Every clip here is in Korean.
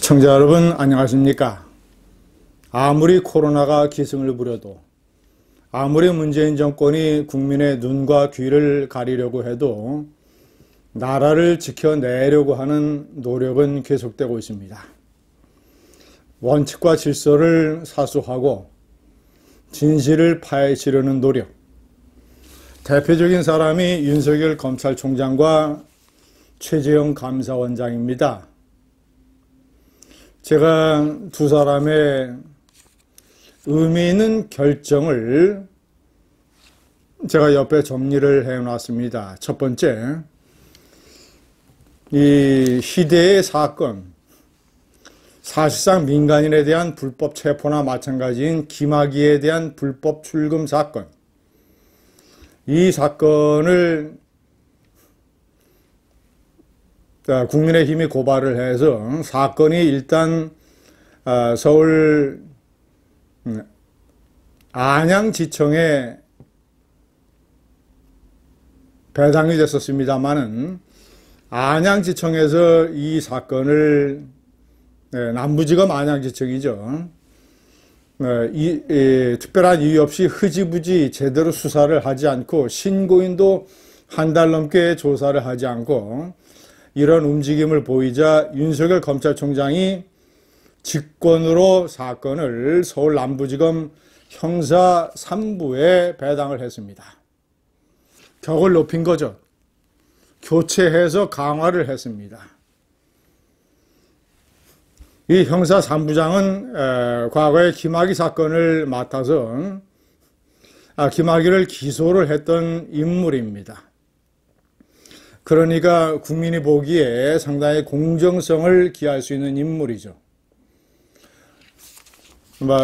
시청자 여러분 안녕하십니까? 아무리 코로나가 기승을 부려도, 아무리 문재인 정권이 국민의 눈과 귀를 가리려고 해도 나라를 지켜내려고 하는 노력은 계속되고 있습니다. 원칙과 질서를 사수하고 진실을 파헤치려는 노력. 대표적인 사람이 윤석열 검찰총장과 최재형 감사원장입니다. 제가 두 사람의 의미 있는 결정을 제가 옆에 정리를 해놨습니다. 첫 번째, 이 희대의 사건, 사실상 민간인에 대한 불법 체포나 마찬가지인 김학의에 대한 불법 출금 사건, 이 사건을 국민의힘이 고발을 해서 사건이 일단 서울 안양지청에 배당이 됐었습니다마는 안양지청에서 이 사건을 남부지검 안양지청이죠. 특별한 이유 없이 흐지부지 제대로 수사를 하지 않고 신고인도 한 달 넘게 조사를 하지 않고 이런 움직임을 보이자 윤석열 검찰총장이 직권으로 사건을 서울 남부지검 형사 3부에 배당을 했습니다. 격을 높인 거죠. 교체해서 강화를 했습니다. 이 형사 3부장은 과거에 김학의 사건을 맡아서 김학의를 기소를 했던 인물입니다. 그러니까 국민이 보기에 상당히 공정성을 기할 수 있는 인물이죠.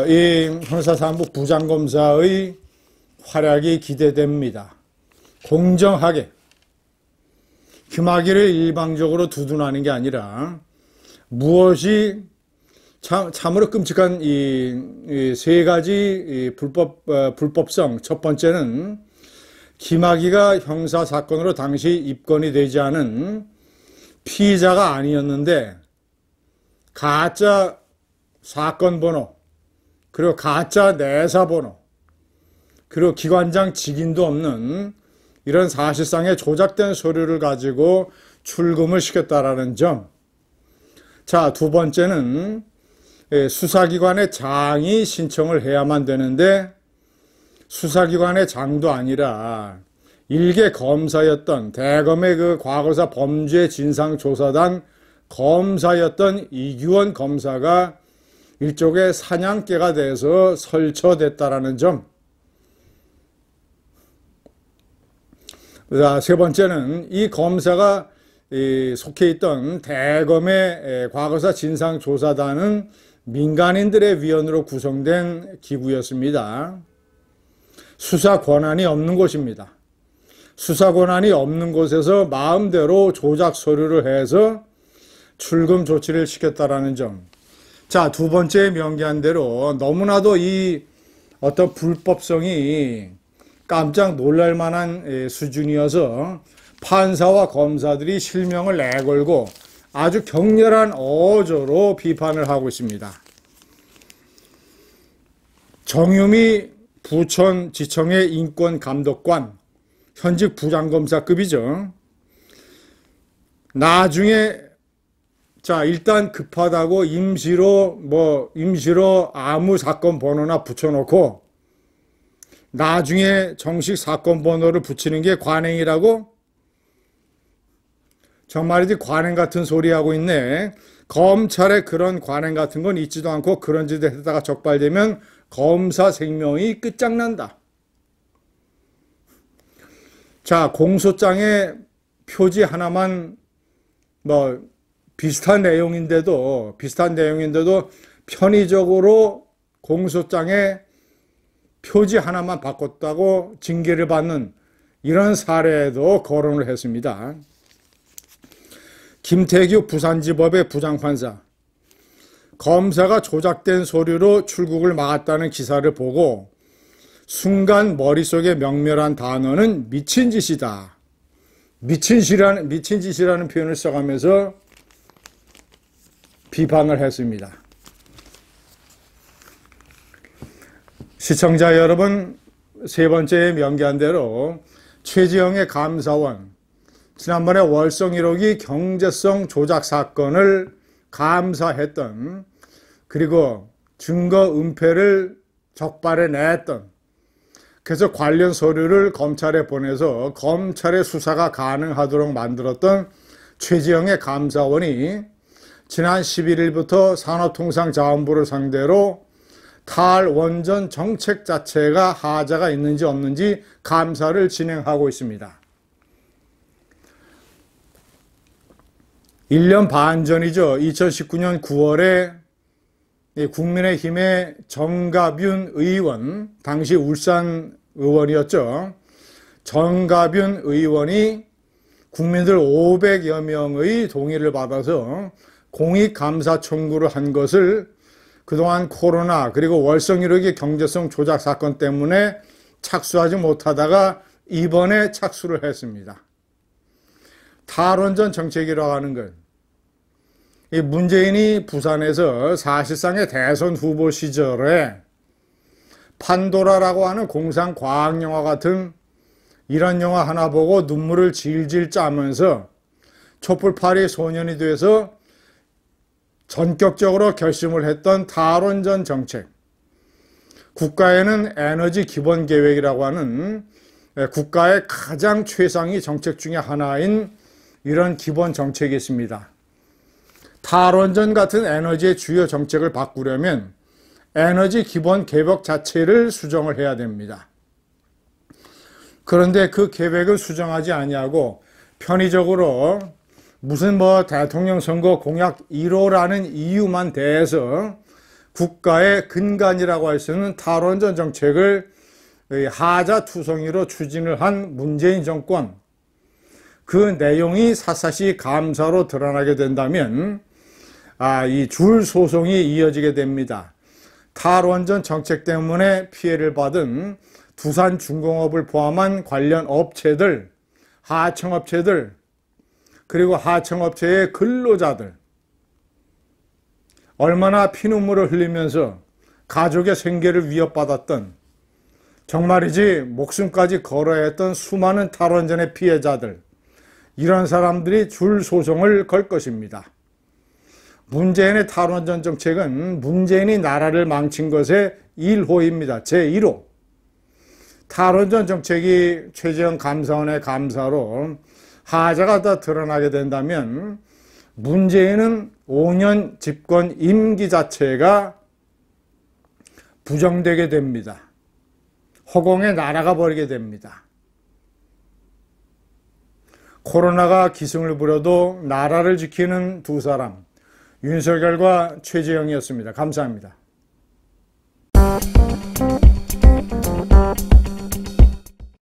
이 형사 3부 부장검사의 활약이 기대됩니다. 공정하게 김학의를 일방적으로 두둔하는 게 아니라 무엇이 참으로 끔찍한 이 세 가지 불법성. 첫 번째는 김학의가 형사사건으로 당시 입건이 되지 않은 피의자가 아니었는데 가짜 사건 번호, 그리고 가짜 내사 번호, 그리고 기관장 직인도 없는 이런 사실상의 조작된 서류를 가지고 출금을 시켰다라는 점. 자, 두 번째는 수사기관의 장이 신청을 해야만 되는데 수사기관의 장도 아니라 일개 검사였던 대검의 그 과거사 범죄진상조사단 검사였던 이규원 검사가 일종의 사냥개가 돼서 설쳐됐다라는 점. 세 번째는 이 검사가 속해 있던 대검의 과거사 진상조사단은 민간인들의 위원으로 구성된 기구였습니다. 수사 권한이 없는 곳입니다. 수사 권한이 없는 곳에서 마음대로 조작 서류를 해서 출금 조치를 시켰다라는 점. 자, 두 번째 명기한 대로 너무나도 이 어떤 불법성이 깜짝 놀랄 만한 수준이어서 판사와 검사들이 실명을 내걸고 아주 격렬한 어조로 비판을 하고 있습니다. 정유미 부천지청의 인권감독관, 현직 부장검사급이죠. 나중에 일단 급하다고 임시로 아무 사건 번호나 붙여놓고 나중에 정식 사건 번호를 붙이는 게 관행이라고? 정말이지 관행 같은 소리 하고 있네. 검찰에 그런 관행 같은 건 있지도 않고 그런 짓을 했다가 적발되면 검사 생명이 끝장난다. 자, 공소장에 표지 하나만 비슷한 내용인데도 편의적으로 공소장에 표지 하나만 바꿨다고 징계를 받는 이런 사례도 거론을 했습니다. 김태규 부산지법의 부장판사, 검사가 조작된 서류로 출국을 막았다는 기사를 보고 순간 머릿속에 명멸한 단어는 미친 짓이다. 미친 짓이라는 표현을 써가면서 비판을 했습니다. 시청자 여러분, 세 번째에 명기한 대로 최지영의 감사원, 지난번에 월성 1호기 경제성 조작 사건을 감사했던, 그리고 증거 은폐를 적발해 냈던, 그래서 관련 서류를 검찰에 보내서 검찰의 수사가 가능하도록 만들었던 최지영의 감사원이 지난 11일부터 산업통상자원부를 상대로 탈원전 정책 자체가 하자가 있는지 없는지 감사를 진행하고 있습니다. 1년 반 전이죠. 2019년 9월에 국민의힘의 정가윤 의원, 당시 울산 의원이었죠. 정가윤 의원이 국민들 500여 명의 동의를 받아서 공익감사 청구를 한 것을 그동안 코로나 그리고 월성 1호기 경제성 조작 사건 때문에 착수하지 못하다가 이번에 착수를 했습니다. 탈원전 정책이라고 하는 것, 이 문재인이 부산에서 사실상의 대선 후보 시절에 판도라라고 하는 공상 과학 영화 같은 이런 영화 하나 보고 눈물을 질질 짜면서 촛불파리 소년이 돼서 전격적으로 결심을 했던 탈원전 정책, 국가에는 에너지 기본 계획이라고 하는 국가의 가장 최상위 정책 중에 하나인 이런 기본 정책이 있습니다. 탈원전 같은 에너지의 주요 정책을 바꾸려면 에너지 기본 계획 자체를 수정을 해야 됩니다. 그런데 그 계획을 수정하지 아니하고 편의적으로 무슨 대통령 선거 공약 1호라는 이유만 대해서 국가의 근간이라고 할 수 있는 탈원전 정책을 하자투성이로 추진을 한 문재인 정권, 그 내용이 샅샅이 감사로 드러나게 된다면 이 줄 소송이 이어지게 됩니다. 탈원전 정책 때문에 피해를 받은 두산중공업을 포함한 관련 업체들, 하청업체들, 그리고 하청업체의 근로자들, 얼마나 피눈물을 흘리면서 가족의 생계를 위협받았던, 정말이지 목숨까지 걸어야 했던 수많은 탈원전의 피해자들, 이런 사람들이 줄 소송을 걸 것입니다. 문재인의 탈원전 정책은 문재인이 나라를 망친 것의 1호입니다. 제1호. 탈원전 정책이 최지영 감사원의 감사로 하자가 더 드러나게 된다면 문재인은 5년 집권 임기 자체가 부정되게 됩니다. 허공에 날아가 버리게 됩니다. 코로나가 기승을 부려도 나라를 지키는 두 사람, 윤석열과 최재형이었습니다. 감사합니다.